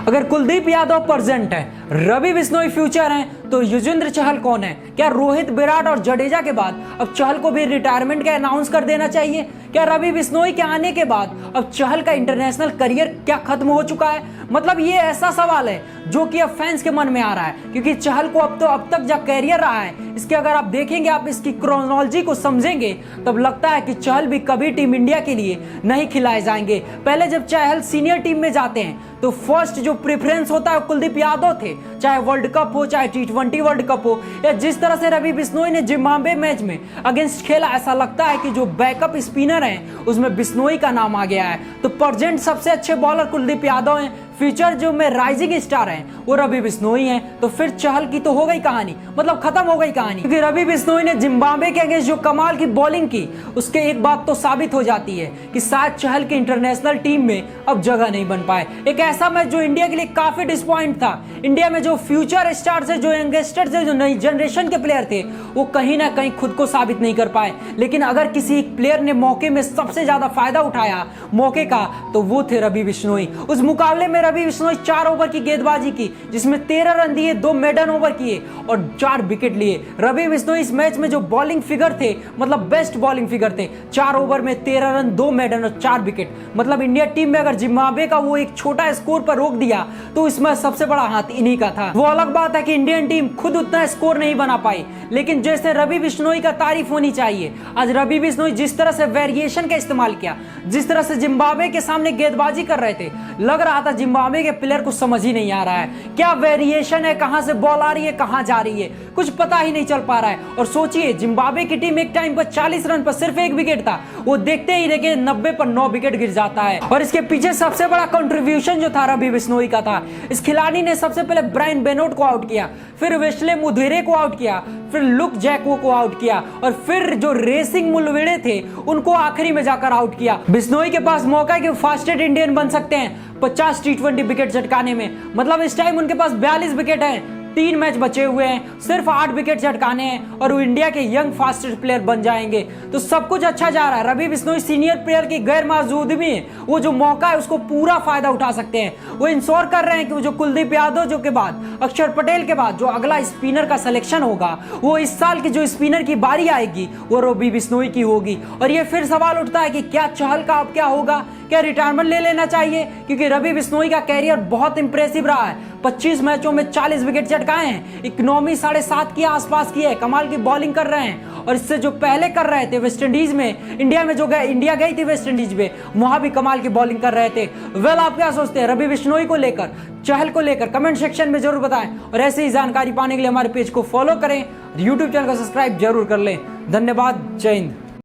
अगर कुलदीप यादव प्रेजेंट है, रवि बिश्नोई फ्यूचर हैं, तो युजवेंद्र चहल कौन है? क्या रोहित, विराट और जडेजा के बाद अब चहल को भी रिटायरमेंट का अनाउंस कर देना चाहिए? क्या रवि बिश्नोई के आने के बाद अब चहल का इंटरनेशनल करियर क्या खत्म हो चुका है? मतलब ये ऐसा सवाल है जो कि अब फैंस के मन में आ रहा है, क्योंकि चहल को अब तक जो करियर रहा है, इसके अगर आप देखेंगे, आप इसकी क्रोनोलॉजी को समझेंगे, तब लगता है कि चहल भी कभी टीम इंडिया के लिए नहीं खिलाए जाएंगे। पहले जब चहल सीनियर टीम में जाते हैं तो फर्स्ट जो प्रेफरेंस होता है कुलदीप यादव थे, चाहे वर्ल्ड कप हो, चाहे T20 वर्ल्ड कप हो, या जिस तरह से रवि बिश्नोई ने जिम्बाब्वे मैच में अगेंस्ट खेला, ऐसा लगता है कि जो बैकअप स्पिनर हैं उसमें बिश्नोई का नाम आ गया है। तो प्रेजेंट सबसे अच्छे बॉलर कुलदीप यादव हैं, फ्यूचर जो में राइजिंग स्टार हैं वो रवि बिश्नोई हैं। तो फिर चहल की तो हो गई कहानी, मतलब खत्म हो गई कहानी, क्योंकि रवि बिश्नोई ने जिम्बाब्वे के अगेंस्ट जो कमाल की बॉलिंग की, उसके एक बात तो साबित हो जाती है कि शायद चहल की इंटरनेशनल टीम में अब जगह नहीं बन पाए। एक ऐसा मैच जो इंडिया के लिए काफी डिसपॉइंट था। इंडिया में जो फ्यूचर स्टार थे, जो यंगस्टर थे, जो नई जनरेशन के प्लेयर थे, वो कहीं ना कहीं खुद को साबित नहीं कर पाए। लेकिन अगर किसी एक प्लेयर ने मौके में सबसे ज्यादा फायदा उठाया मौके का, तो वो थे रवि बिश्नोई। उस मुकाबले में रवि बिश्नोई 4 ओवर की गेंदबाजी की, जिसमें 13 रन दिए, 2 मेडन ओवर किए और 4 विकेट लिए। रवि बिश्नोई इस मैच में जो बॉलिंग फिगर थे, मतलब बेस्ट बॉलिंग फिगर थे, 4 ओवर में 13 रन, 2 मेडन और 4 विकेट। मतलब इंडिया टीम में अगर जिम्बाब्वे का वो एक छोटा स्कोर पर रोक दिया तो इसमें सबसे बड़ा हाथ इन्हीं का था। वो अलग बात है कि इंडियन टीम खुद उतना स्कोर नहीं बना पाई, लेकिन जैसे रवि बिश्नोई का तारीफ होनी चाहिए। आज रवि बिश्नोई जिस तरह से वेरिएशन का इस्तेमाल किया, जिस तरह से जिम्बाब्वे के सामने गेंदबाजी कर रहे थे, लग रहा था जिम्बाब्वे के प्लेयर को समझ ही नहीं आ रहा है क्या वेरिएशन है, कहां से बॉल आ रही है, कहां जा रही है, कुछ पता ही नहीं चल पा रहा है। और सोचिए, जिम्बाब्वे की टीम एक टाइम पर 40 रन पर सिर्फ 1 विकेट था, वो देखते ही देखिए 90 पर 9 विकेट गिर जाता है। और इसके पीछे सबसे बड़ा कंट्रीब्यूशन जो था रवि बिश्नोई का था। इस खिलाड़ी ने सबसे पहले ब्रायन बेनोट को आउट किया, फिर वेस्ले मुधीरे को आउट किया, फिर लुक जैको को आउट किया, और फिर जो रेसिंग मुलवेड़े थे उनको आखिरी में जाकर आउट किया। बिश्नोई के पास मौका है कि फास्टेस्ट इंडियन बन सकते हैं 50 T20 विकेट झटकाने में। मतलब इस टाइम उनके पास 42 विकेट हैं, 3 मैच बचे हुए हैं, सिर्फ 8 विकेट झटकाने हैं और वो इंडिया के यंग फास्टेस्ट प्लेयर बन जाएंगे। तो सब कुछ अच्छा जा रहा है। रवि बिश्नोई सीनियर प्लेयर की गैर मौजूदगी में वो जो मौका है उसको पूरा फायदा उठा सकते हैं। वो इंश्योर कर रहे हैं कि वो जो कुलदीप यादव जो के बाद, अक्षर पटेल के बाद जो अगला स्पिनर का सिलेक्शन होगा, वो इस साल की जो स्पिनर की बारी आएगी वो रवि बिश्नोई की होगी। और ये फिर सवाल उठता है कि क्या चहल का अब क्या होगा? क्या रिटायरमेंट ले लेना चाहिए? क्योंकि रवि बिश्नोई का कैरियर बहुत इंप्रेसिव रहा है। 25 मैचों में 40 विकेट झटकाए हैं, इकोनॉमी 7.5 के आसपास की है, कमाल की बॉलिंग कर रहे हैं। और इससे जो पहले कर रहे थे वेस्ट इंडीज में, इंडिया में जो इंडिया गई थी वेस्ट इंडीज में, वहां भी कमाल की बॉलिंग कर रहे थे। वेल, आप क्या सोचते हैं रवि बिश्नोई को लेकर, चहल को लेकर? कमेंट सेक्शन में जरूर बताएं। और ऐसे ही जानकारी पाने के लिए हमारे पेज को फॉलो करें, यूट्यूब चैनल को सब्सक्राइब जरूर कर लें। धन्यवाद, जय हिंद।